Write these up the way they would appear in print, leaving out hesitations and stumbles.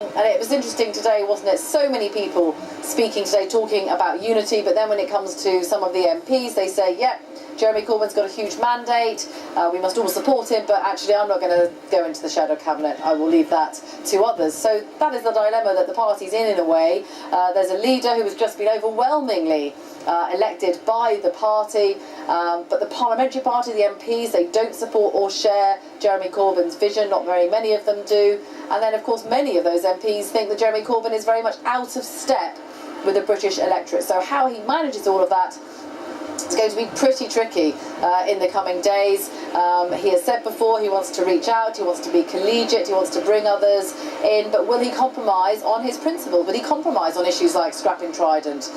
And it was interesting today, wasn't it? So many people speaking today, talking about unity, but then when it comes to some of the MPs, they say, yeah, Jeremy Corbyn's got a huge mandate, we must all support him, but actually I'm not going to go into the shadow cabinet, I will leave that to others. So that is the dilemma that the party's in a way. There's a leader who has just been overwhelmingly elected by the party, but the parliamentary party, the MPs, they don't support or share Jeremy Corbyn's vision, not very many of them do. And then of course many of those MPs think that Jeremy Corbyn is very much out of step with the British electorate. So how he manages all of that is going to be pretty tricky in the coming days. He has said before he wants to reach out, he wants to be collegiate, he wants to bring others in, but will he compromise on his principles? Will he compromise on issues like scrapping Trident?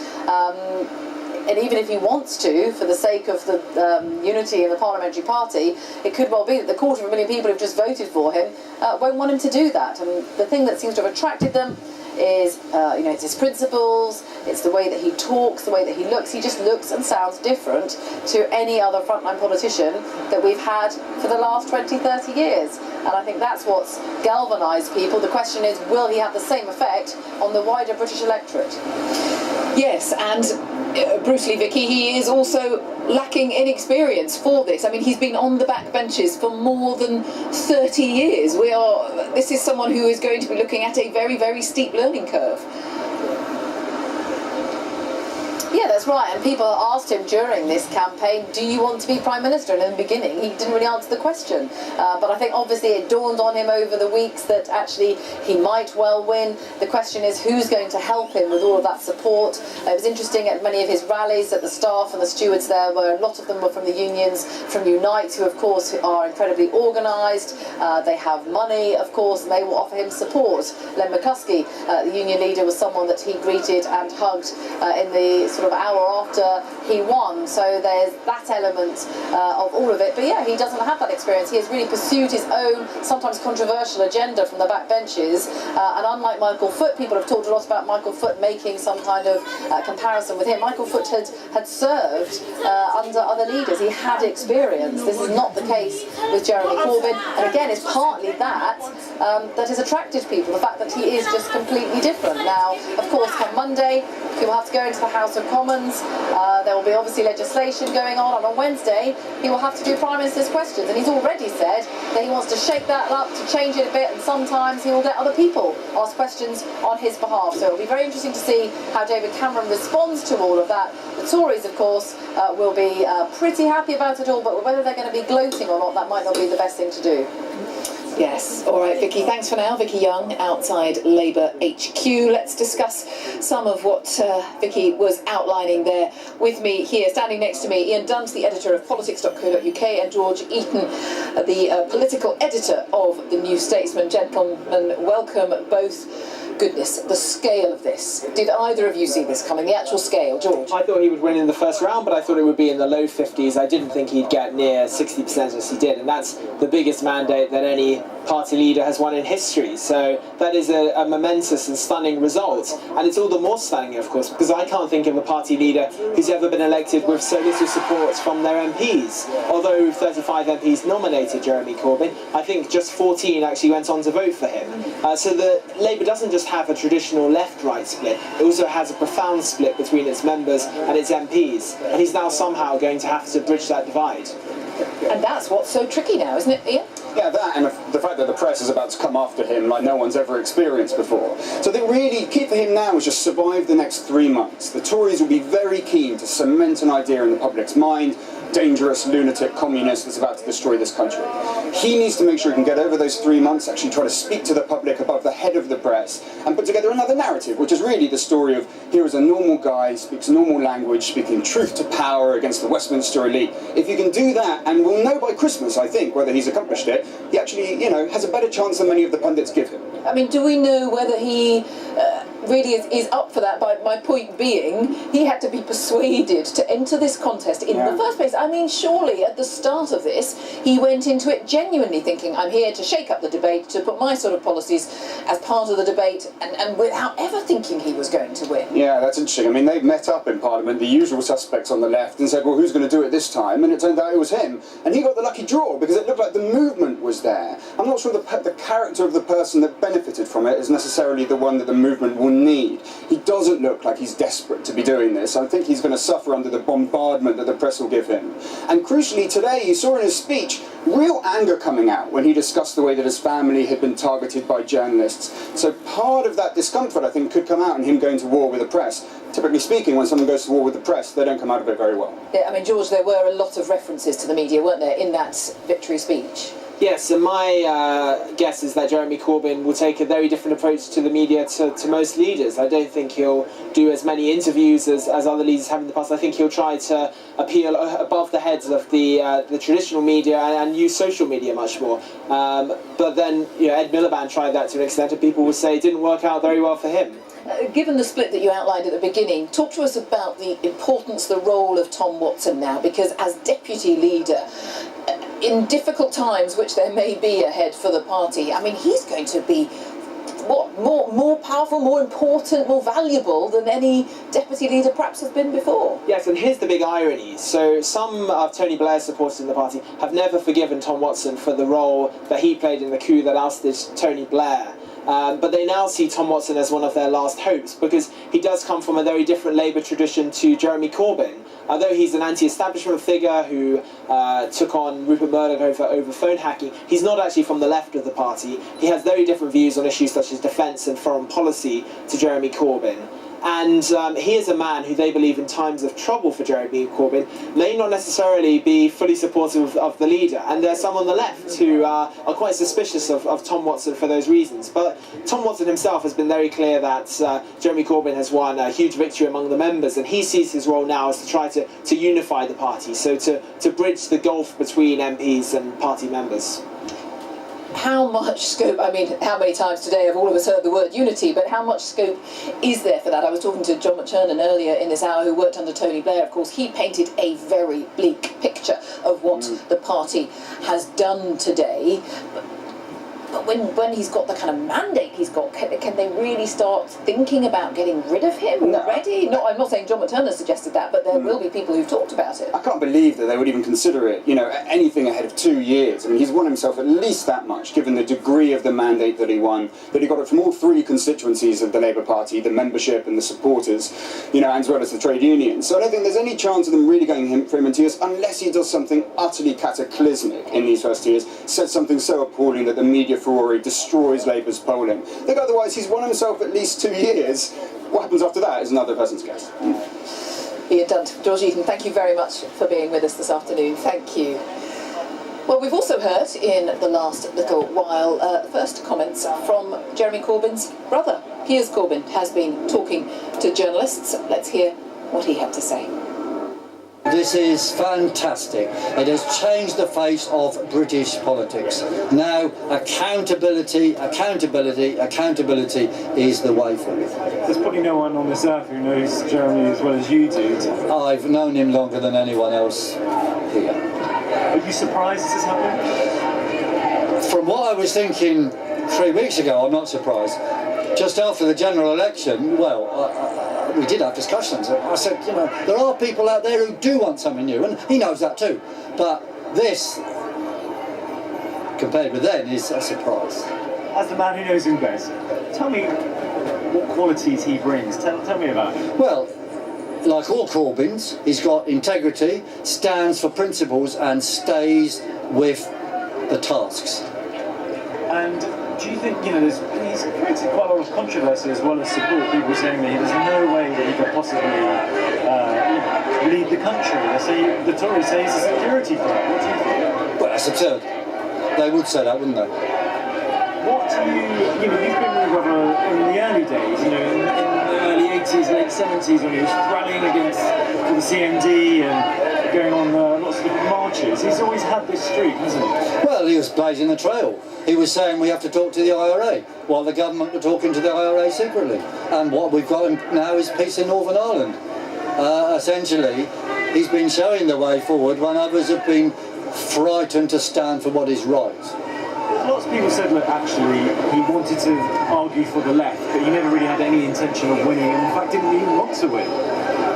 And even if he wants to, for the sake of the unity in the parliamentary party, it could well be that the 250,000 people who've just voted for him won't want him to do that. And the thing that seems to have attracted them is, it's his principles, it's the way that he talks, the way that he looks. He just looks and sounds different to any other frontline politician that we've had for the last 20, 30 years. And I think that's what's galvanised people. The question is, will he have the same effect on the wider British electorate? Yes, and brutally, Vicky, he is also lacking in experience for this. I mean, he's been on the backbenches for more than 30 years. This is someone who is going to be looking at a very, very steep learning curve. Yeah, that's right, and people asked him during this campaign, do you want to be Prime Minister? And in the beginning he didn't really answer the question, but I think obviously it dawned on him over the weeks that actually he might well win. The question is, who's going to help him with all of that support? It was interesting at many of his rallies that the staff and the stewards there were, a lot of them were from the unions, from Unite, who of course are incredibly organised, they have money of course, and they will offer him support. Len McCuskey, the union leader, was someone that he greeted and hugged in the sort of hour after he won, so there's that element of all of it. But yeah, he doesn't have that experience. He has really pursued his own, sometimes controversial agenda from the backbenches, and unlike Michael Foot, people have talked a lot about Michael Foot making some kind of comparison with him. Michael Foot had served under other leaders. He had experience. This is not the case with Jeremy Corbyn, and again it's partly that that has attracted people, the fact that he is just completely different. Now of course come Monday he will have to go into the House of Commons, there will be obviously legislation going on, and on Wednesday he will have to do Prime Minister's questions, and he's already said that he wants to shake that up, to change it a bit, and sometimes he will let other people ask questions on his behalf. So it will be very interesting to see how David Cameron responds to all of that. The Tories of course will be pretty happy about it all, but whether they're going to be gloating or not, that might not be the best thing to do. Yes, all right, Vicky, thanks for now. Vicky Young, outside Labour HQ. Let's discuss some of what Vicky was outlining there with me here. Standing next to me, Ian Dunt, the editor of politics.co.uk, and George Eaton, the political editor of The New Statesman. Gentlemen, welcome both. Goodness, the scale of this. Did either of you see this coming? The actual scale, George? I thought he would win in the first round, but I thought it would be in the low 50s. I didn't think he'd get near 60% as he did, and that's the biggest mandate that any party leader has won in history. So that is a momentous and stunning result, and it's all the more stunning, of course, because I can't think of a party leader who's ever been elected with so little support from their MPs. Although 35 MPs nominated Jeremy Corbyn, I think just 14 actually went on to vote for him. So the Labour doesn't just have a traditional left-right split, it also has a profound split between its members and its MPs, and he's now somehow going to have to bridge that divide. And that's what's so tricky now, isn't it, Ian? Yeah, that and the fact that the press is about to come after him like no one's ever experienced before. So I think really key for him now is just survive the next 3 months. The Tories will be very keen to cement an idea in the public's mind, dangerous, lunatic communist that's about to destroy this country. He needs to make sure he can get over those 3 months, actually try to speak to the public above the head of the press, and put together another narrative, which is really the story of here is a normal guy, speaks normal language, speaking truth to power against the Westminster elite. If you can do that, and we'll know by Christmas, I think, whether he's accomplished it, he actually, has a better chance than many of the pundits give him. I mean, do we know whether he really is up for that. But my point being, he had to be persuaded to enter this contest in the first place. I mean, surely at the start of this, he went into it genuinely thinking, I'm here to shake up the debate, to put my sort of policies as part of the debate, and without ever thinking he was going to win. Yeah, that's interesting. I mean, they met up in Parliament, the usual suspects on the left, and said, well, who's going to do it this time? And it turned out it was him. And he got the lucky draw because it looked like the movement was there. I'm not sure the character of the person that benefited from it is necessarily the one that the movement will need. He doesn't look like he's desperate to be doing this. I think he's going to suffer under the bombardment that the press will give him. And crucially today, you saw in his speech real anger coming out when he discussed the way that his family had been targeted by journalists. So part of that discomfort, I think, could come out in him going to war with the press. Typically speaking, when someone goes to war with the press, they don't come out of it very well. Yeah, I mean, George, there were a lot of references to the media, weren't there, in that victory speech? Yes, and my guess is that Jeremy Corbyn will take a very different approach to the media to most leaders. I don't think he'll do as many interviews as other leaders have in the past. I think he'll try to appeal above the heads of the traditional media and use social media much more. But then, Ed Miliband tried that to an extent, and people would say it didn't work out very well for him. Given the split that you outlined at the beginning, talk to us about the importance, the role of Tom Watson now, because as deputy leader, in difficult times, which there may be ahead for the party, I mean, he's going to be, what, more powerful, more important, more valuable than any deputy leader perhaps has been before. Yes, and here's the big irony. So some of Tony Blair's supporters in the party have never forgiven Tom Watson for the role that he played in the coup that ousted Tony Blair. But they now see Tom Watson as one of their last hopes because he does come from a very different Labour tradition to Jeremy Corbyn. Although he's an anti-establishment figure who took on Rupert Murdoch over phone hacking, he's not actually from the left of the party. He has very different views on issues such as defence and foreign policy to Jeremy Corbyn. And he is a man who they believe in times of trouble for Jeremy Corbyn may not necessarily be fully supportive of the leader. And there's some on the left who are quite suspicious of Tom Watson for those reasons. But Tom Watson himself has been very clear that Jeremy Corbyn has won a huge victory among the members, and he sees his role now as to try to unify the party, so to bridge the gulf between MPs and party members. How much scope, I mean, how many times today have all of us heard the word unity, but how much scope is there for that? I was talking to John McTernan earlier in this hour, who worked under Tony Blair. Of course, he painted a very bleak picture of what the party has done today. But when he's got the kind of mandate he's got, can they really start thinking about getting rid of him already? No, I'm not saying John McTernan suggested that, but there will be people who've talked about it. I can't believe that they would even consider it, anything ahead of 2 years. I mean, he's won himself at least that much, given the degree of the mandate that he won, that he got it from all three constituencies of the Labour Party, the membership and the supporters, as well as the trade unions. So I don't think there's any chance of them really going for him in 2 years, unless he does something utterly cataclysmic in these first 2 years, says something so appalling that the media furore destroys Labour's polling. I think otherwise he's won himself at least 2 years. What happens after that is another person's guess. Ian Dunt, George Eaton, thank you very much for being with us this afternoon. Thank you. Well, we've also heard in the last little while first comments from Jeremy Corbyn's brother. Piers Corbyn has been talking to journalists. Let's hear what he had to say. This is fantastic. It has changed the face of British politics. Now, accountability is the way forward. There's probably no one on this earth who knows Jeremy as well as you do. I've known him longer than anyone else here. Are you surprised this has happened? From what I was thinking 3 weeks ago, I'm not surprised. Just after the general election, we did have discussions. I said, there are people out there who do want something new, and he knows that too. But this, compared with then, is a surprise. As the man who knows him best, tell me what qualities he brings. Tell me about him. Well, like all Corbyns, he's got integrity, stands for principles, and stays with the tasks. And do you think, he's created quite a lot of controversy as well as support, people saying that there's no way that he could possibly lead the country. The Tories say he's a security threat. What do you think? Well, that's absurd. They would say that, wouldn't they? What do you've been with your brother in the early days, in the early 80s, his late 70s when he was rallying against for the CMD and going on lots of different marches. He's always had this streak, hasn't he? Well, he was blazing the trail. He was saying we have to talk to the IRA, while the government were talking to the IRA secretly. And what we've got now is peace in Northern Ireland. Essentially, he's been showing the way forward when others have been frightened to stand for what is right. Lots of people said that actually he wanted to argue for the left, but he never really had any intention of winning, and in fact didn't even want to win.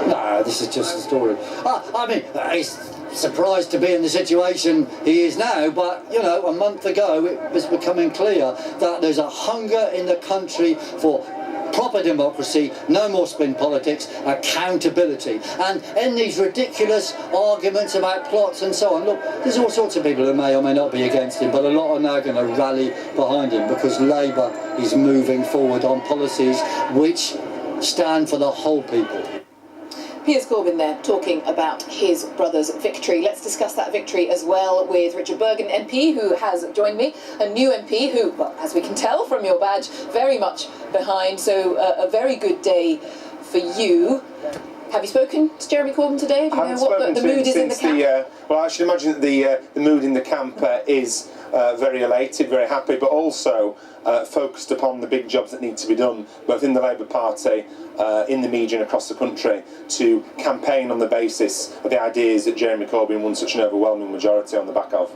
No, this is just a story. I mean, he's surprised to be in the situation he is now, but, you know, a month ago it was becoming clear that there's a hunger in the country for proper democracy, no more spin politics, accountability. And in these ridiculous arguments about plots and so on, look, there's all sorts of people who may or may not be against him, but a lot are now going to rally behind him because Labour is moving forward on policies which stand for the whole people. Piers Corbyn there talking about his brother's victory. Let's discuss that victory as well with Richard Bergen MP, who has joined me, a new MP who, well, as we can tell from your badge, very much behind. So a very good day for you. Have you spoken to Jeremy Corbyn today? Do you know what the mood is in the camp? Well, I should imagine that the mood in the camp is very elated, very happy, but also focused upon the big jobs that need to be done, both in the Labour Party, in the media and across the country, to campaign on the basis of the ideas that Jeremy Corbyn won such an overwhelming majority on the back of.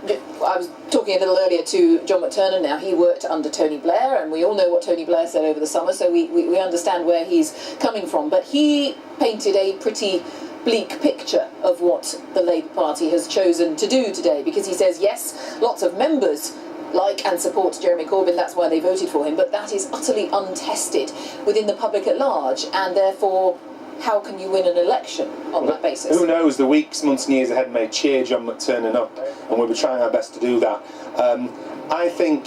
I was talking a little earlier to John McTernan now. He worked under Tony Blair, and we all know what Tony Blair said over the summer, so we understand where he's coming from. But he painted a pretty bleak picture of what the Labour Party has chosen to do today, because he says, yes, lots of members like and support Jeremy Corbyn, that's why they voted for him, but that is utterly untested within the public at large, and therefore how can you win an election on that basis? Who knows, the weeks, months and years ahead may cheer John McTernan up, and we'll be trying our best to do that. I think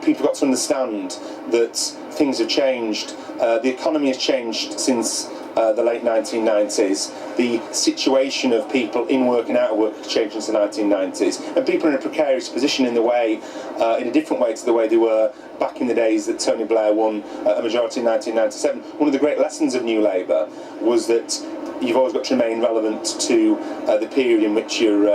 people got to understand that things have changed. The economy has changed since the late 1990s. The situation of people in work and out of work has changed since the 1990s, and people are in a precarious position in a different way to the way they were back in the days that Tony Blair won a majority in 1997. One of the great lessons of New Labour was that you've always got to remain relevant to the period in which you're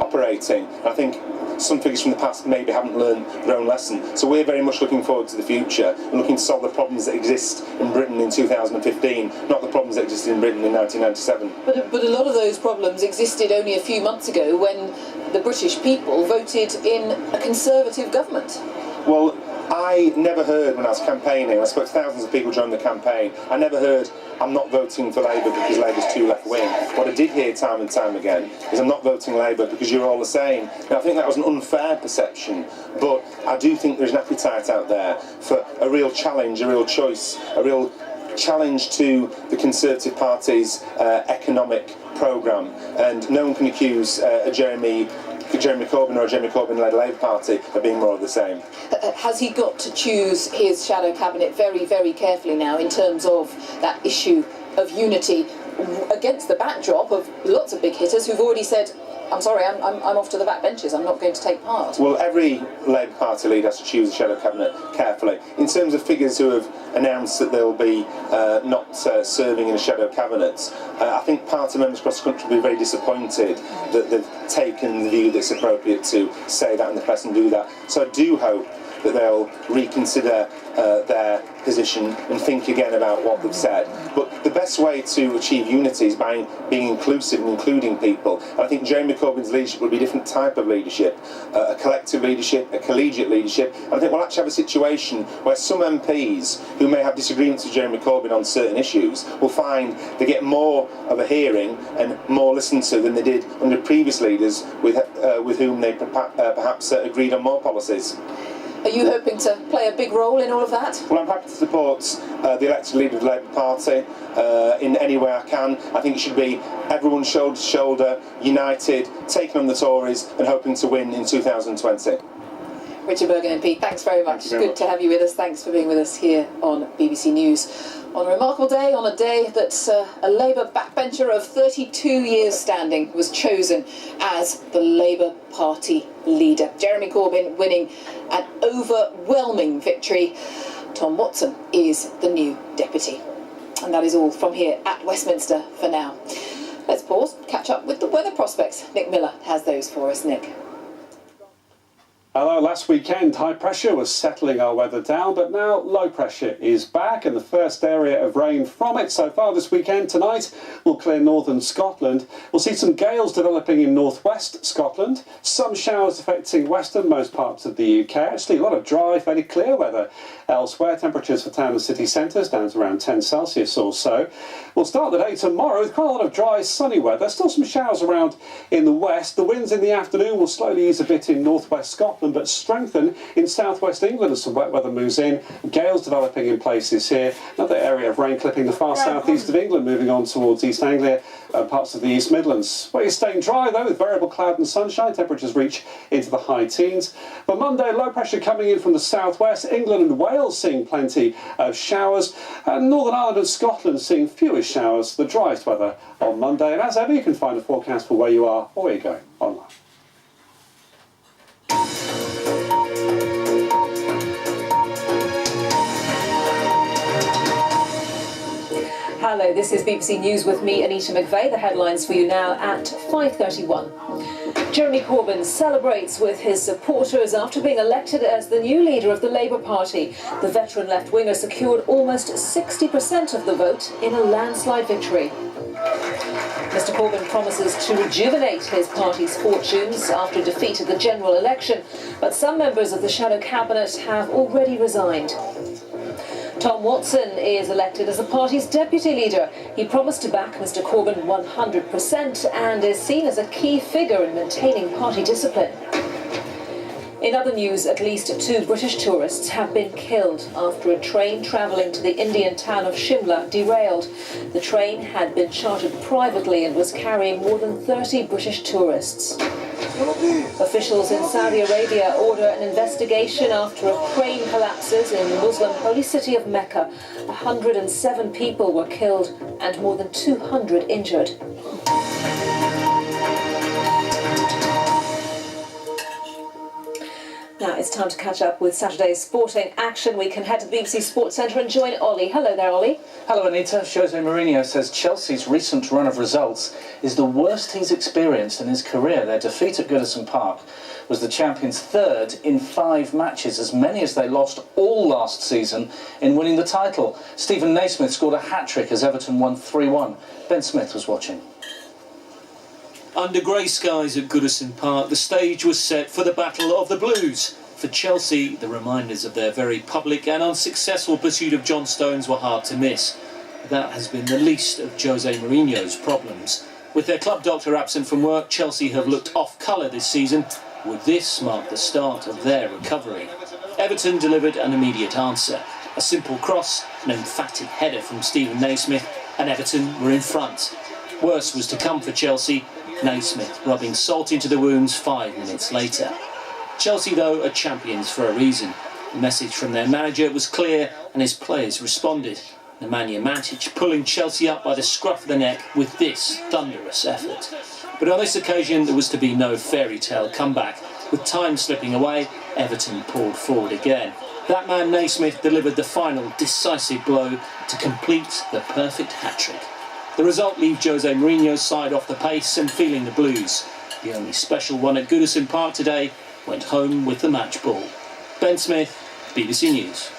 operating. And I think some figures from the past maybe haven't learned their own lesson. So we're very much looking forward to the future and looking to solve the problems that exist in Britain in 2015, not the problems that existed in Britain in 1997. But a lot of those problems existed only a few months ago when the British people voted in a Conservative government. Well, I never heard when I was campaigning, I spoke to thousands of people during the campaign, I never heard, I'm not voting for Labour because Labour's too left-wing. What I did hear time and time again is I'm not voting Labour because you're all the same. Now, I think that was an unfair perception, but I do think there's an appetite out there for a real challenge, a real choice, a real challenge to the Conservative Party's economic programme, and no one can accuse Jeremy Corbyn or a Jeremy Corbyn-led Labour Party of being more of the same. Has he got to choose his shadow cabinet very, very carefully now in terms of that issue of unity against the backdrop of lots of big hitters who've already said, I'm sorry, I'm off to the back benches, I'm not going to take part? Well, every Labour Party leader has to choose a shadow cabinet carefully. In terms of figures who have announced that they'll be not serving in a shadow cabinet, I think party members across the country will be very disappointed that they've taken the view that's appropriate to say that in the press and do that. So I do hope that they'll reconsider their position and think again about what they've said. But the best way to achieve unity is by being inclusive and including people. And I think Jeremy Corbyn's leadership will be a different type of leadership, a collective leadership, a collegiate leadership. And I think we'll actually have a situation where some MPs who may have disagreements with Jeremy Corbyn on certain issues will find they get more of a hearing and more listened to than they did under previous leaders with whom they perhaps agreed on more policies. Are you hoping to play a big role in all of that? Well, I'm happy to support the elected leader of the Labour Party in any way I can. I think it should be everyone shoulder to shoulder, united, taking on the Tories and hoping to win in 2020. Richard Bergen MP, thanks very much. Good to have you with us. Thanks for being with us here on BBC News. On a remarkable day, on a day that a Labour backbencher of 32 years standing was chosen as the Labour Party leader. Jeremy Corbyn winning an overwhelming victory. Tom Watson is the new deputy. And that is all from here at Westminster for now. Let's pause, catch up with the weather prospects. Nick Miller has those for us. Nick. Hello, last weekend high pressure was settling our weather down, but now low pressure is back and the first area of rain from it so far this weekend. Tonight will clear northern Scotland. We'll see some gales developing in northwest Scotland, some showers affecting westernmost parts of the UK. Actually a lot of dry, fairly clear weather elsewhere. Temperatures for town and city centres down to around 10 Celsius or so. We'll start the day tomorrow with quite a lot of dry, sunny weather. Still some showers around in the west. The winds in the afternoon will slowly ease a bit in northwest Scotland, but strengthen in southwest England as some wet weather moves in. Gales developing in places here. Another area of rain clipping the far southeast of England, moving on towards East Anglia and parts of the East Midlands. Where you're staying dry though, with variable cloud and sunshine. Temperatures reach into the high teens. For Monday, low pressure coming in from the southwest. England and Wales seeing plenty of showers. And Northern Ireland and Scotland seeing fewest showers. The driest weather on Monday. And as ever, you can find a forecast for where you are or where you're going online. Hello, this is BBC News with me, Anita McVeigh. The headlines for you now at 5:31. Jeremy Corbyn celebrates with his supporters after being elected as the new leader of the Labour Party. The veteran left-winger secured almost 60% of the vote in a landslide victory. Mr Corbyn promises to rejuvenate his party's fortunes after defeat at the general election, but some members of the shadow cabinet have already resigned. Tom Watson is elected as the party's deputy leader. He promised to back Mr Corbyn 100% and is seen as a key figure in maintaining party discipline. In other news, at least 2 British tourists have been killed after a train travelling to the Indian town of Shimla derailed. The train had been chartered privately and was carrying more than 30 British tourists. Officials in Saudi Arabia order an investigation after a crane collapses in the Muslim holy city of Mecca. 107 people were killed and more than 200 injured. Now it's time to catch up with Saturday's sporting action. We can head to the BBC Sports Centre and join Ollie. Hello there, Ollie. Hello, Anita. Jose Mourinho says Chelsea's recent run of results is the worst he's experienced in his career. Their defeat at Goodison Park was the champions' 3rd in 5 matches, as many as they lost all last season in winning the title. Stephen Naismith scored a hat-trick as Everton won 3-1. Ben Smith was watching. Under grey skies at Goodison Park, the stage was set for the Battle of the Blues. For Chelsea, the reminders of their very public and unsuccessful pursuit of John Stones were hard to miss. That has been the least of Jose Mourinho's problems. With their club doctor absent from work, Chelsea have looked off colour this season. Would this mark the start of their recovery? Everton delivered an immediate answer. A simple cross, an emphatic header from Stephen Naismith, and Everton were in front. Worse was to come for Chelsea. Naismith rubbing salt into the wounds 5 minutes later. Chelsea, though, are champions for a reason. The message from their manager was clear and his players responded. Nemanja Matic pulling Chelsea up by the scruff of the neck with this thunderous effort. But on this occasion there was to be no fairy tale comeback. With time slipping away, Everton poured forward again. That man Naismith delivered the final decisive blow to complete the perfect hat-trick. The result leaves Jose Mourinho's side off the pace and feeling the blues. The only special one at Goodison Park today went home with the match ball. Ben Smith, BBC News.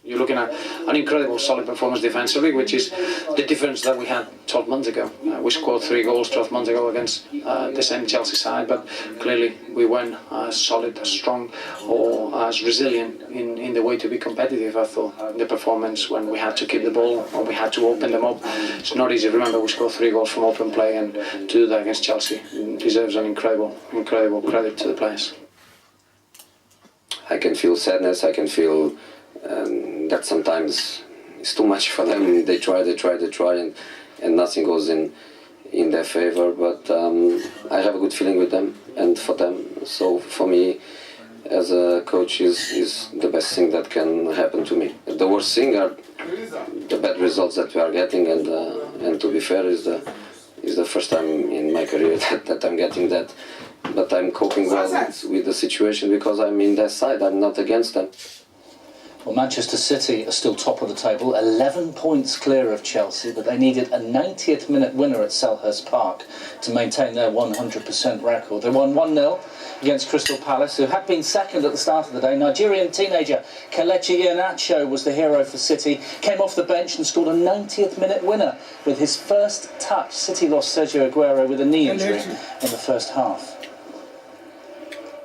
You're looking at an incredible solid performance defensively, which is the difference that we had 12 months ago. We scored 3 goals 12 months ago against the same Chelsea side, but clearly we weren't as solid, as strong or as resilient in the way to be competitive. I thought the performance when we had to keep the ball, when we had to open them up, it's not easy. Remember, we scored 3 goals from open play, and to do that against Chelsea deserves an incredible credit to the players. I can feel sadness, I can feel that sometimes it's too much for them. They try, and nothing goes in their favor. But I have a good feeling with them and for them. So for me, as a coach, is the best thing that can happen to me. The worst thing are the bad results that we are getting, and to be fair, is the first time in my career that I'm getting that. But I'm coping well with the situation because I'm in their side. I'm not against them. Well, Manchester City are still top of the table, 11 points clear of Chelsea, but they needed a 90th minute winner at Selhurst Park to maintain their 100% record. They won 1-0 against Crystal Palace, who had been second at the start of the day. Nigerian teenager Kelechi Iheanacho was the hero for City, came off the bench and scored a 90th minute winner with his first touch. City lost Sergio Aguero with a knee injury in the first half.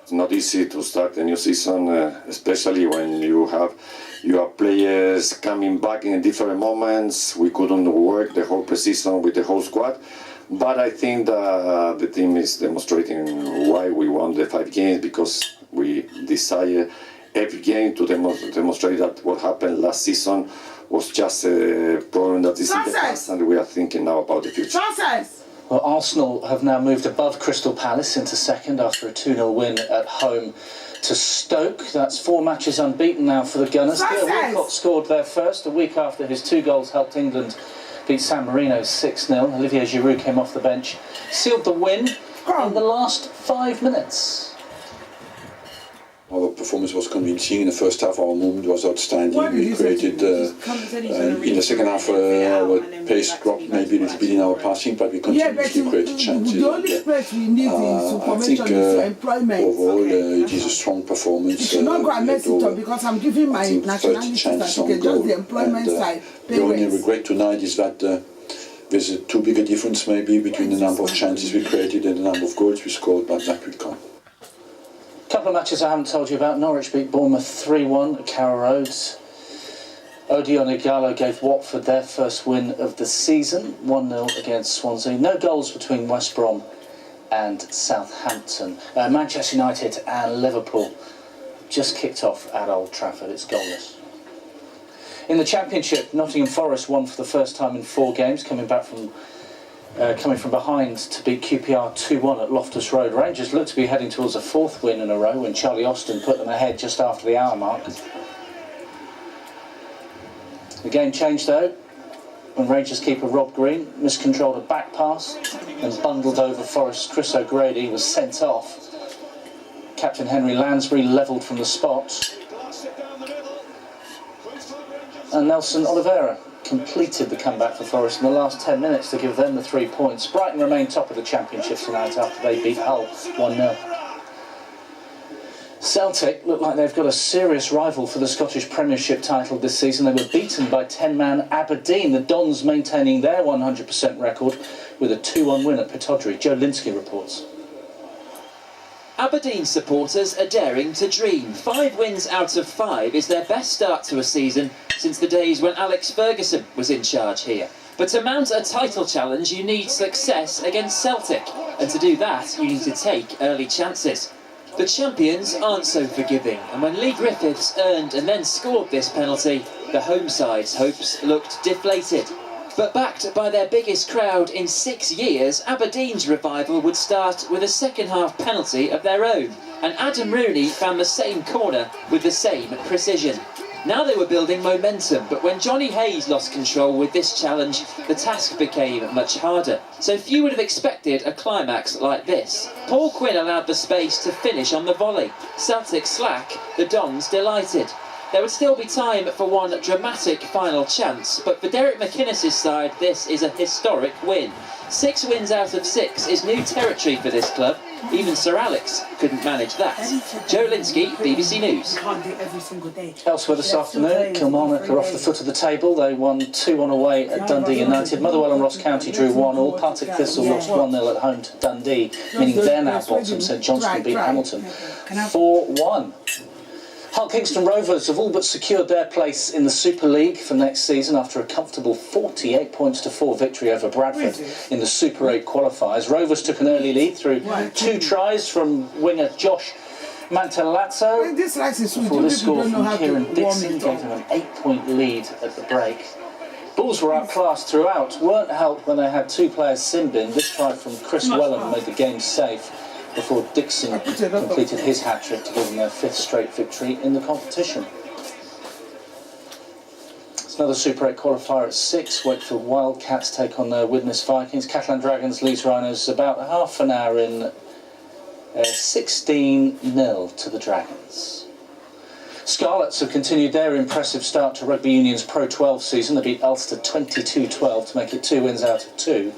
It's not easy to start a new season, especially when you have players coming back in different moments. We couldn't work the whole pre-season with the whole squad, but I think that the team is demonstrating why we won the 5 games, because we desire every game to demonstrate that what happened last season was just a problem that is in the past, and we are thinking now about the future. Well, Arsenal have now moved above Crystal Palace into second after a 2-0 win at home to Stoke. That's 4 matches unbeaten now for the Gunners. Theo Walcott scored their first a week after his 2 goals helped England beat San Marino 6-0. Olivier Giroud came off the bench, sealed the win in the last 5 minutes. Our performance was convincing. In the first half, our movement was outstanding. We created, in the second half, our pace dropped maybe a little bit in our passing, but we continuously created chances. I think overall, it is a strong performance. Because I'm giving my nationality certificate, just the employment side. The only regret tonight is that there's too big a difference maybe between the number of chances we created and the number of goals we scored, but that will come. Couple of matches I haven't told you about. Norwich beat Bournemouth 3-1 at Carrow Road. Odion Ighalo gave Watford their first win of the season, 1-0 against Swansea. No goals between West Brom and Southampton. Manchester United and Liverpool just kicked off at Old Trafford. It's goalless. In the Championship, Nottingham Forest won for the first time in 4 games, coming from behind to beat QPR 2-1 at Loftus Road. Rangers looked to be heading towards a 4th win in a row when Charlie Austin put them ahead just after the hour mark. The game changed though when Rangers keeper Rob Green miscontrolled a back pass and bundled over Forest's Chris O'Grady, was sent off. Captain Henry Lansbury levelled from the spot. And Nelson Oliveira completed the comeback for Forest in the last 10 minutes to give them the 3 points. Brighton remain top of the Championship tonight after they beat Hull 1-0. Celtic look like they've got a serious rival for the Scottish Premiership title this season. They were beaten by 10-man Aberdeen, the Dons maintaining their 100% record with a 2-1 win at Pittodrie. Joe Linsky reports. Aberdeen supporters are daring to dream. 5 wins out of 5 is their best start to a season since the days when Alex Ferguson was in charge here. But to mount a title challenge, you need success against Celtic, and to do that, you need to take early chances. The champions aren't so forgiving, and when Lee Griffiths earned and then scored this penalty, the home side's hopes looked deflated. But backed by their biggest crowd in 6 years, Aberdeen's revival would start with a second-half penalty of their own, and Adam Rooney found the same corner with the same precision. Now they were building momentum, but when Johnny Hayes lost control with this challenge, the task became much harder. So few would have expected a climax like this. Paul Quinn allowed the space to finish on the volley. Celtic slack, the Dons delighted. There would still be time for one dramatic final chance, but for Derek McInnes' side, this is a historic win. 6 wins out of 6 is new territory for this club. Even Sir Alex couldn't manage that. Joe Linsky, BBC News. Elsewhere this afternoon, Kilmarnock are off the foot of the table. They won 2-1 away at Dundee United. Motherwell and Ross County drew 1-1. Partick Thistle lost 1-0 at home to Dundee, meaning they're now bottom. St Johnstone beat Hamilton 4-1. Hull Kingston Rovers have all but secured their place in the Super League for next season after a comfortable 48 points to 4 victory over Bradford in the Super 8 qualifiers. Rovers took an early lead through 2 tries from winger Josh Mantelazzo before this score from Kieran Dixon gave them an 8-point lead at the break. Bulls were outclassed throughout, weren't helped when they had 2 players sin bin. This try from Chris Wellen made the game safe before Dixon completed his hat-trick to give them their 5th straight victory in the competition. It's another Super 8 qualifier at 6. Wakefield Wildcats take on their Widnes Vikings. Catalan Dragons leads Rhinos about half an hour in 16-0 to the Dragons. Scarlets have continued their impressive start to Rugby Union's Pro 12 season. They beat Ulster 22-12 to make it 2 wins out of 2.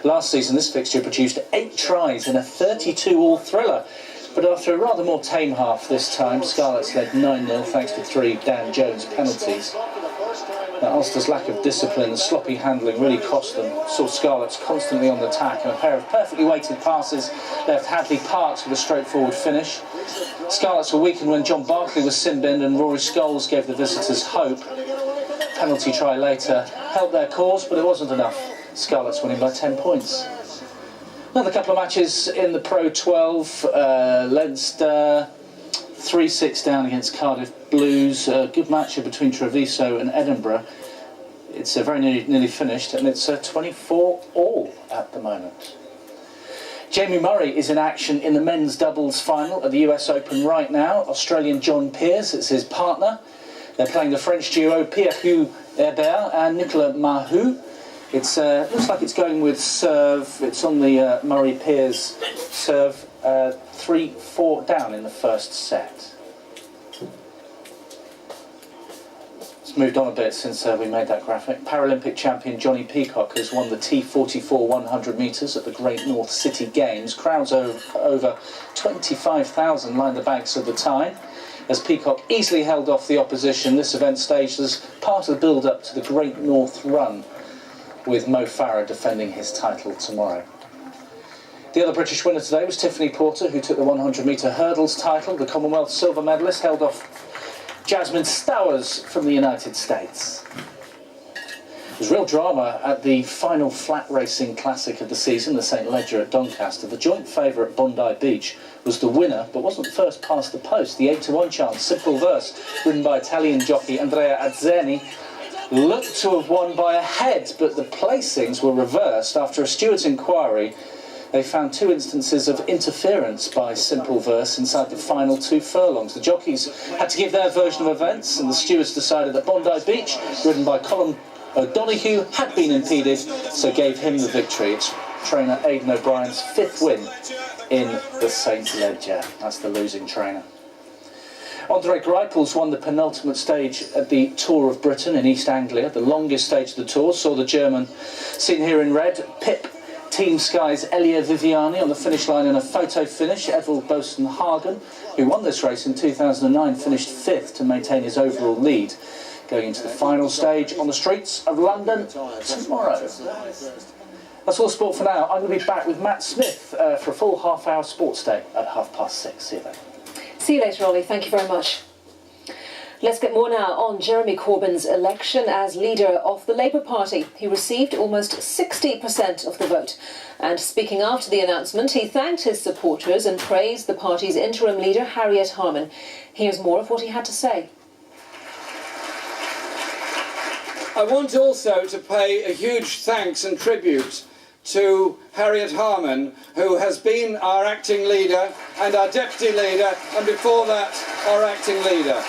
Last season, this fixture produced 8 tries in a 32-all thriller. But after a rather more tame half this time, Scarlets led 9-0 thanks to 3 Dan Jones penalties. Now, Ulster's lack of discipline and sloppy handling really cost them. Saw Scarlets constantly on the attack, and a pair of perfectly weighted passes left Hadley Parks with a straightforward finish. Scarlets were weakened when John Barclay was sin-binned and Rory Scholes gave the visitors hope. Penalty try later helped their cause, but it wasn't enough. Scarlets winning by 10 points. Another couple of matches in the Pro 12. Leinster 3-6 down against Cardiff Blues. A good matchup between Treviso and Edinburgh. It's very nearly finished, and it's 24-all at the moment. Jamie Murray is in action in the men's doubles final at the US Open right now. Australian John Peers is his partner. They're playing the French duo Pierre-Hugh Herbert and Nicolas Mahut. It looks like it's going with serve. It's on the Murray-Peers serve. 3-4 down in the first set. It's moved on a bit since we made that graphic. Paralympic champion Johnny Peacock has won the T44 100 metres at the Great North City Games. Crowds over 25,000 lined the banks of the Tyne. As Peacock easily held off the opposition, this event staged as part of the build-up to the Great North Run, with Mo Farah defending his title tomorrow. The other British winner today was Tiffany Porter, who took the 100-metre hurdles title. The Commonwealth silver medalist held off Jasmine Stowers from the United States. There's real drama at the final flat racing classic of the season, the St Ledger at Doncaster. The joint favourite Bondi Beach was the winner, but wasn't first past the post. The 8-1 chance, Simple Verse, ridden by Italian jockey Andrea Azzeni, looked to have won by a head, but the placings were reversed after a steward's inquiry. They found 2 instances of interference by Simple Verse inside the final 2 furlongs. The jockeys had to give their version of events, and the stewards decided that Bondi Beach, ridden by Colin O'Donoghue, had been impeded, so gave him the victory. It's trainer Aidan O'Brien's 5th win in the St Ledger. That's the losing trainer. Andre Greipels won the penultimate stage at the Tour of Britain in East Anglia. The longest stage of the tour saw the German, seen here in red, Pip Team Sky's Elia Viviani on the finish line in a photo finish. Evel Boasson-Hagen, who won this race in 2009, finished 5th to maintain his overall lead, going into the final stage on the streets of London tomorrow. That's all sport for now. I'm going to be back with Matt Smith for a full half-hour sports day at 6:30. See you then. See you later, Ollie. Thank you very much. Let's get more now on Jeremy Corbyn's election as leader of the Labour Party. He received almost 60% of the vote. And speaking after the announcement, he thanked his supporters and praised the party's interim leader, Harriet Harman. Here's more of what he had to say. I want also to pay a huge thanks and tribute to Harriet Harman, who has been our acting leader and our deputy leader, and before that, our acting leader.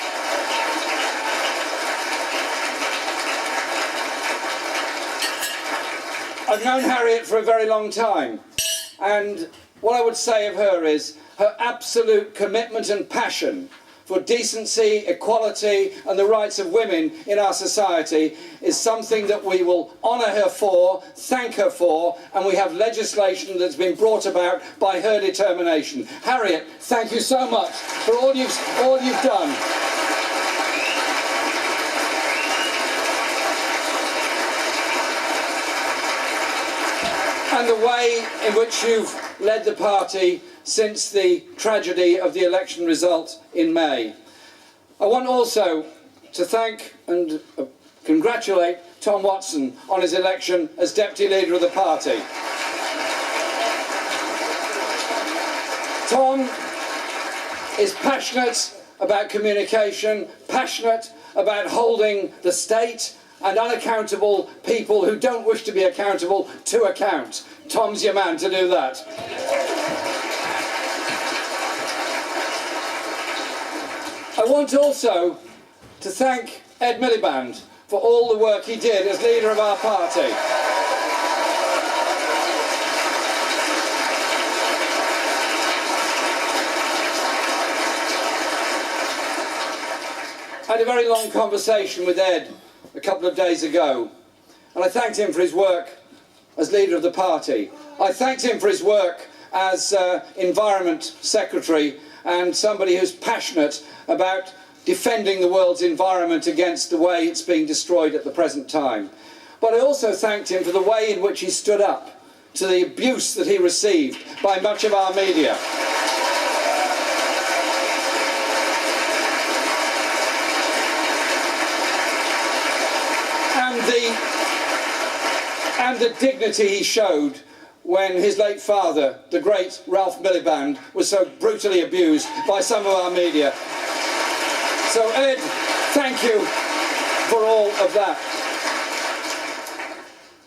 I've known Harriet for a very long time, and what I would say of her is her absolute commitment and passion for decency, equality and the rights of women in our society is something that we will honour her for, thank her for, and we have legislation that's been brought about by her determination. Harriet, thank you so much for all you've done. And the way in which you've led the party since the tragedy of the election result in May. I want also to thank and congratulate Tom Watson on his election as Deputy Leader of the party. Tom is passionate about communication, passionate about holding the state and unaccountable people who don't wish to be accountable to account. Tom's your man to do that. I want also to thank Ed Miliband for all the work he did as leader of our party. I had a very long conversation with Ed a couple of days ago, and I thanked him for his work as leader of the party. I thanked him for his work as Environment Secretary and somebody who's passionate about defending the world's environment against the way it's being destroyed at the present time. But I also thanked him for the way in which he stood up to the abuse that he received by much of our media. And the dignity he showed when his late father, the great Ralph Miliband, was so brutally abused by some of our media. So Ed, thank you for all of that.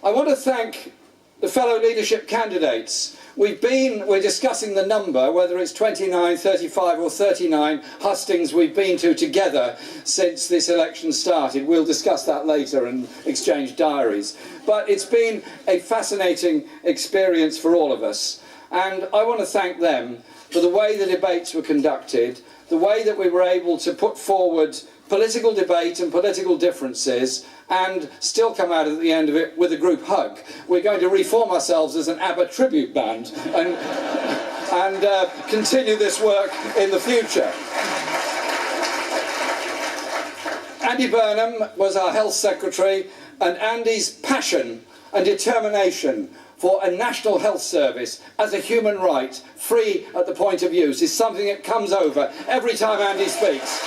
I want to thank the fellow leadership candidates. We're discussing the number, whether it's 29, 35 or 39 hustings we've been to together since this election started. We'll discuss that later and exchange diaries. But it's been a fascinating experience for all of us. And I want to thank them for the way the debates were conducted, the way that we were able to put forward political debate and political differences and still come out at the end of it with a group hug. We're going to reform ourselves as an ABBA tribute band and continue this work in the future. Andy Burnham was our Health Secretary, and Andy's passion and determination for a national health service as a human right, free at the point of use, is something that comes over every time Andy speaks.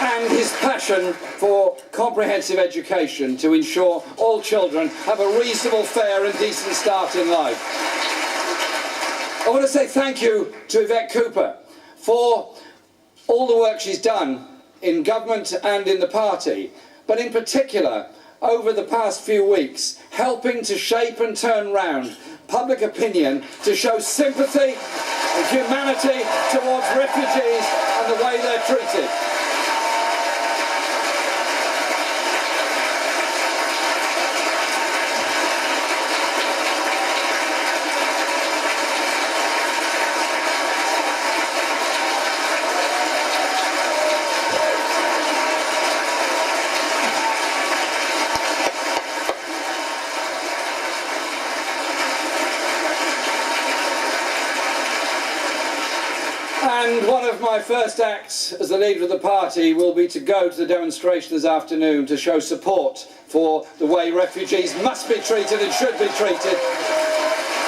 And his passion for comprehensive education to ensure all children have a reasonable, fair and decent start in life. I want to say thank you to Yvette Cooper for all the work she's done in government and in the party, but in particular over the past few weeks, helping to shape and turn round public opinion to show sympathy and humanity towards refugees and the way they're treated. And one of my first acts as the leader of the party will be to go to the demonstration this afternoon to show support for the way refugees must be treated and should be treated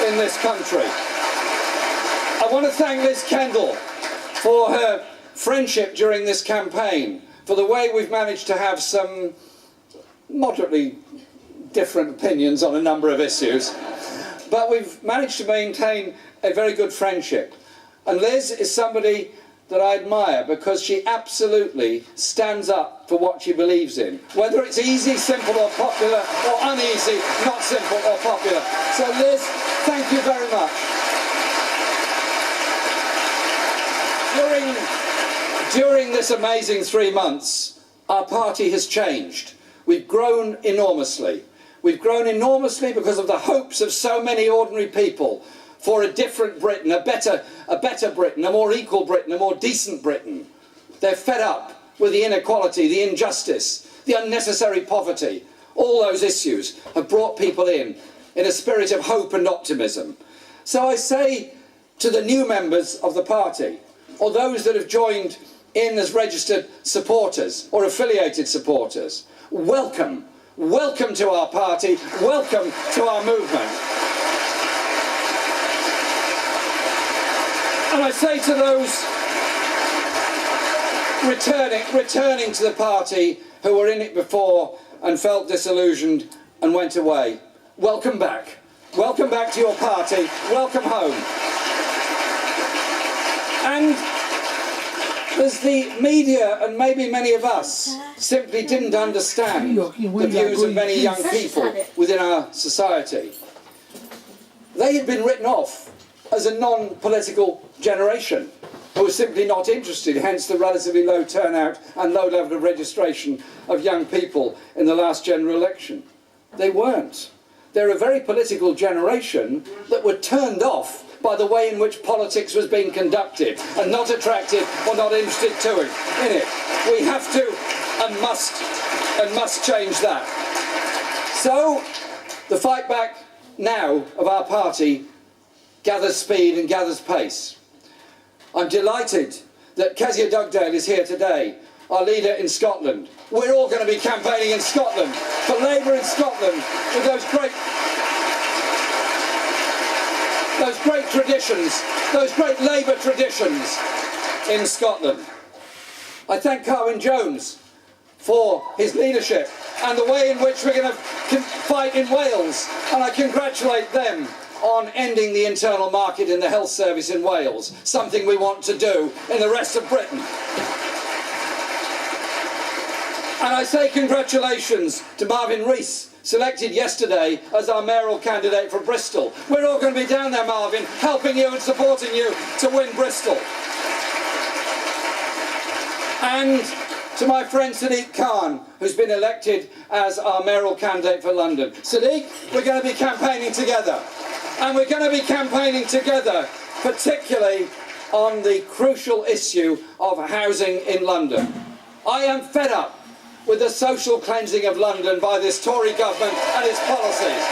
in this country. I want to thank Liz Kendall for her friendship during this campaign, for the way we've managed to have some moderately different opinions on a number of issues, but we've managed to maintain a very good friendship. And Liz is somebody that I admire because she absolutely stands up for what she believes in, whether it's easy, simple or popular, or uneasy, not simple or popular. So Liz, thank you very much. During this amazing 3 months, our party has changed. We've grown enormously. We've grown enormously because of the hopes of so many ordinary people for a different Britain, a better Britain, a more equal Britain, a more decent Britain. They're fed up with the inequality, the injustice, the unnecessary poverty. All those issues have brought people in a spirit of hope and optimism. So I say to the new members of the party, or those that have joined in as registered supporters or affiliated supporters, welcome. Welcome to our party, welcome to our movement. And I say to those returning to the party who were in it before and felt disillusioned and went away, welcome back. Welcome back to your party, welcome home. And as the media and maybe many of us simply didn't understand the views of many young people within our society, they had been written off as a non-political generation who were simply not interested, hence the relatively low turnout and low level of registration of young people in the last general election. They weren't. they're a very political generation that were turned off by the way in which politics was being conducted and not attracted or not interested in it. We have to and must change that. So the fight back now of our party gathers speed and gathers pace. I'm delighted that Kezia Dugdale is here today, our leader in Scotland. We're all going to be campaigning in Scotland for Labour in Scotland with those great traditions, those great Labour traditions in Scotland. I thank Carwyn Jones for his leadership and the way in which we're going to fight in Wales, and I congratulate them on ending the internal market in the health service in Wales, something we want to do in the rest of Britain. And I say congratulations to Marvin Rees, selected yesterday as our mayoral candidate for Bristol. We're all going to be down there, Marvin, helping you and supporting you to win Bristol. And to my friend Sadiq Khan, who's been elected as our mayoral candidate for London. Sadiq, we're going to be campaigning together. And we're going to be campaigning together, particularly on the crucial issue of housing in London. I am fed up with the social cleansing of London by this Tory government and its policies.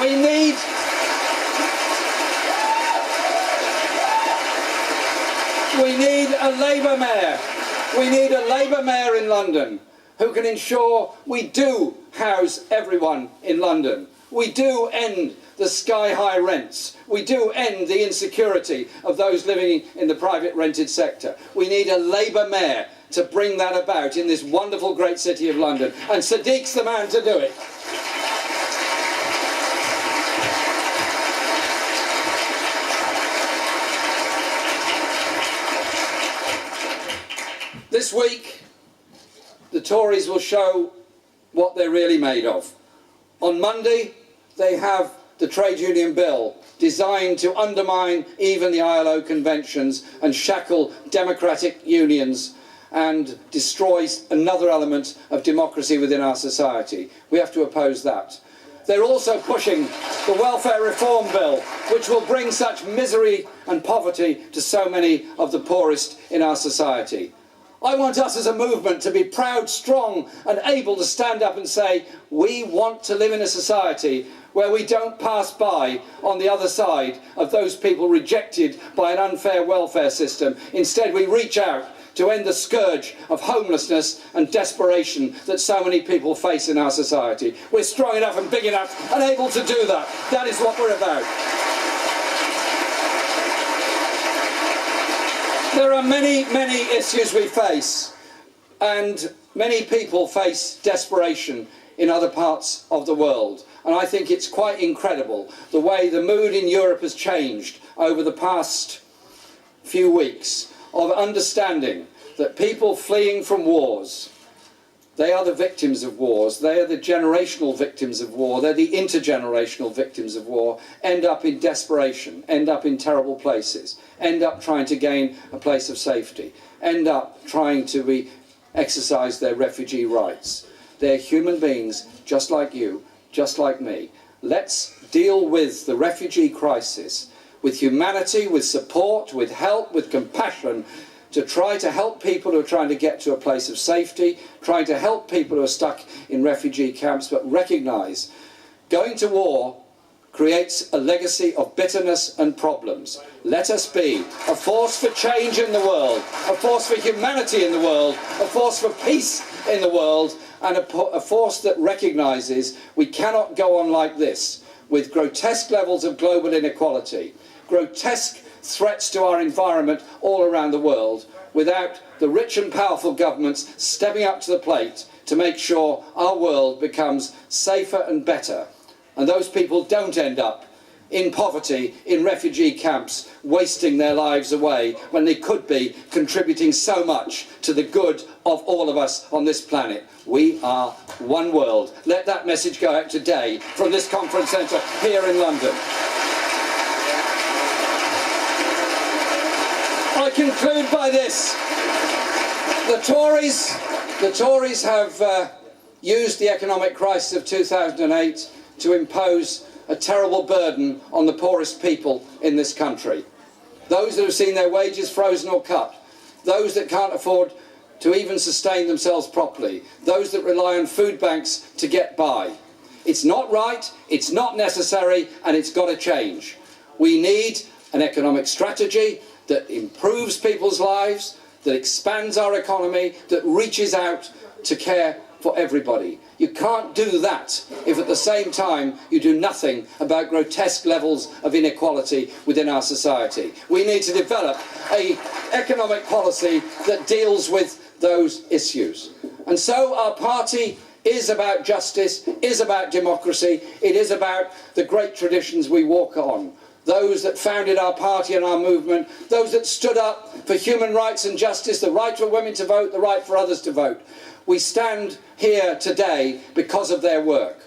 We need a Labour mayor. We need a Labour mayor in London who can ensure we do house everyone in London. We do end the sky-high rents. We do end the insecurity of those living in the private rented sector. We need a Labour mayor to bring that about in this wonderful great city of London. And Sadiq's the man to do it. This week, the Tories will show what they're really made of. On Monday, they have the trade union bill designed to undermine even the ILO conventions and shackle democratic unions and destroy another element of democracy within our society. We have to oppose that. They're also pushing the welfare reform bill, which will bring such misery and poverty to so many of the poorest in our society. I want us as a movement to be proud, strong and able to stand up and say, we want to live in a society where we don't pass by on the other side of those people rejected by an unfair welfare system. Instead, we reach out to end the scourge of homelessness and desperation that so many people face in our society. We're strong enough and big enough and able to do that. That is what we're about. There are many, many issues we face, and many people face desperation in other parts of the world. And I think it's quite incredible the way the mood in Europe has changed over the past few weeks of understanding that people fleeing from wars, they are the victims of wars, they are the generational victims of war, they're the intergenerational victims of war, end up in desperation, end up in terrible places, end up trying to gain a place of safety, end up trying to exercise their refugee rights. They're human beings just like you, just like me. Let's deal with the refugee crisis with humanity, with support, with help, with compassion, to try to help people who are trying to get to a place of safety, trying to help people who are stuck in refugee camps, but recognise going to war creates a legacy of bitterness and problems. Let us be a force for change in the world, a force for humanity in the world, a force for peace in the world, and a force that recognises we cannot go on like this, with grotesque levels of global inequality, grotesque threats to our environment all around the world, without the rich and powerful governments stepping up to the plate to make sure our world becomes safer and better, and those people don't end up in poverty, in refugee camps, wasting their lives away when they could be contributing so much to the good of all of us on this planet. We are one world. Let that message go out today from this conference centre here in London. I conclude by this. The Tories have used the economic crisis of 2008 to impose a terrible burden on the poorest people in this country. Those that have seen their wages frozen or cut, those that can't afford to even sustain themselves properly, those that rely on food banks to get by. It's not right, it's not necessary, and it's got to change. We need an economic strategy that improves people's lives, that expands our economy, that reaches out to care for everybody. You can't do that if at the same time you do nothing about grotesque levels of inequality within our society. We need to develop an economic policy that deals with those issues. And so our party is about justice, is about democracy, it is about the great traditions we walk on. Those that founded our party and our movement, those that stood up for human rights and justice, the right for women to vote, the right for others to vote. We stand here today because of their work.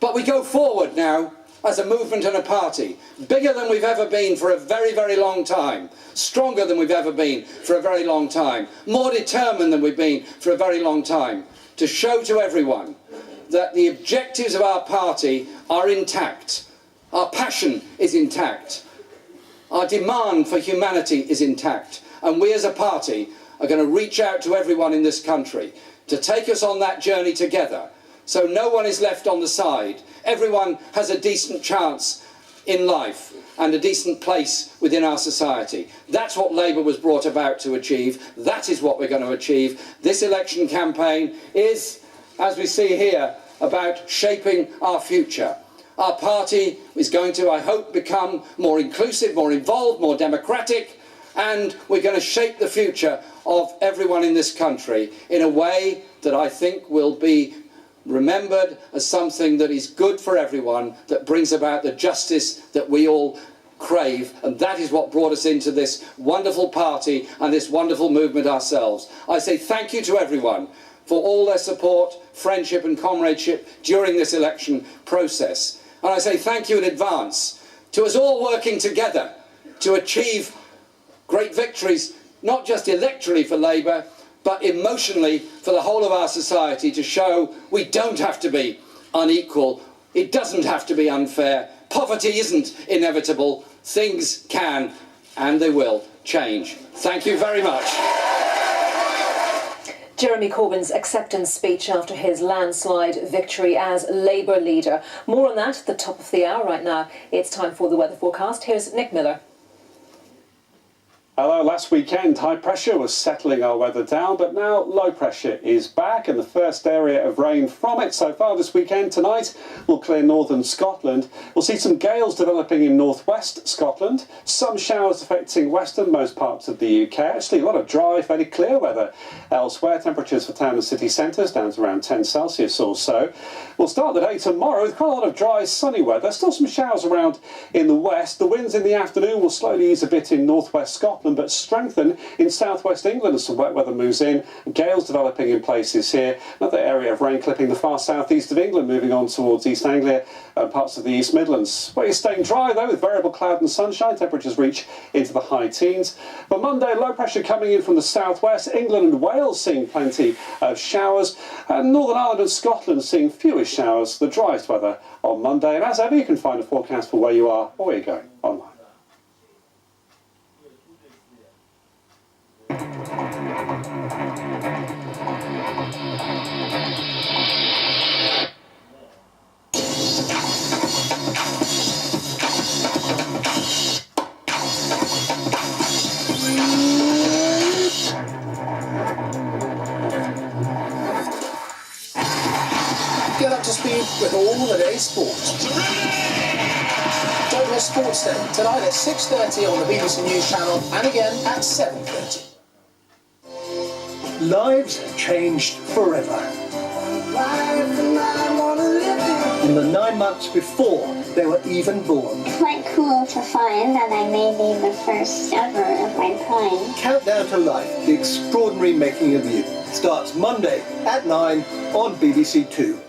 But we go forward now as a movement and a party, bigger than we've ever been for a very, very long time, stronger than we've ever been for a very long time, more determined than we've been for a very long time, to show to everyone that the objectives of our party are intact, our passion is intact, our demand for humanity is intact, and we as a party are going to reach out to everyone in this country to take us on that journey together, so no one is left on the side. Everyone has a decent chance in life and a decent place within our society. That's what Labour was brought about to achieve. That is what we're going to achieve. This election campaign is, as we see here, about shaping our future. Our party is going to, I hope, become more inclusive, more involved, more democratic, and we're going to shape the future of everyone in this country in a way that I think will be remembered as something that is good for everyone, that brings about the justice that we all crave, and that is what brought us into this wonderful party and this wonderful movement ourselves. I say thank you to everyone for all their support, friendship and comradeship during this election process. And I say thank you in advance to us all working together to achieve great victories, not just electorally for Labour, but emotionally for the whole of our society, to show we don't have to be unequal, it doesn't have to be unfair, poverty isn't inevitable, things can and they will change. Thank you very much. Jeremy Corbyn's acceptance speech after his landslide victory as Labour leader. More on that at the top of the hour right now. It's time for the weather forecast. Here's Nick Miller. Hello, last weekend high pressure was settling our weather down, but now low pressure is back and the first area of rain from it so far this weekend. Tonight will clear northern Scotland. We'll see some gales developing in northwest Scotland, some showers affecting western most parts of the UK. Actually a lot of dry, fairly clear weather elsewhere. Temperatures for town and city centres down to around 10 Celsius or so. We'll start the day tomorrow with quite a lot of dry, sunny weather. Still some showers around in the west. The winds in the afternoon will slowly ease a bit in northwest Scotland, but strengthen in southwest England as some wet weather moves in. Gales developing in places here. Another area of rain clipping the far southeast of England, moving on towards East Anglia and parts of the East Midlands. Well, it's staying dry though, with variable cloud and sunshine. Temperatures reach into the high teens. But Monday, low pressure coming in from the southwest. England and Wales seeing plenty of showers, and Northern Ireland and Scotland seeing fewest showers. The driest weather on Monday. And as ever, you can find a forecast for where you are or where you're going online. Get up to speed with all the day's sports. Don't miss Sports Day, tonight at 6:30 on the BBC News Channel and again at 7:30. Lives have changed forever. In the 9 months before they were even born. Quite cool to find that I may be the first ever of my kind. Countdown to Life, the extraordinary making of you, starts Monday at 9 on BBC 2.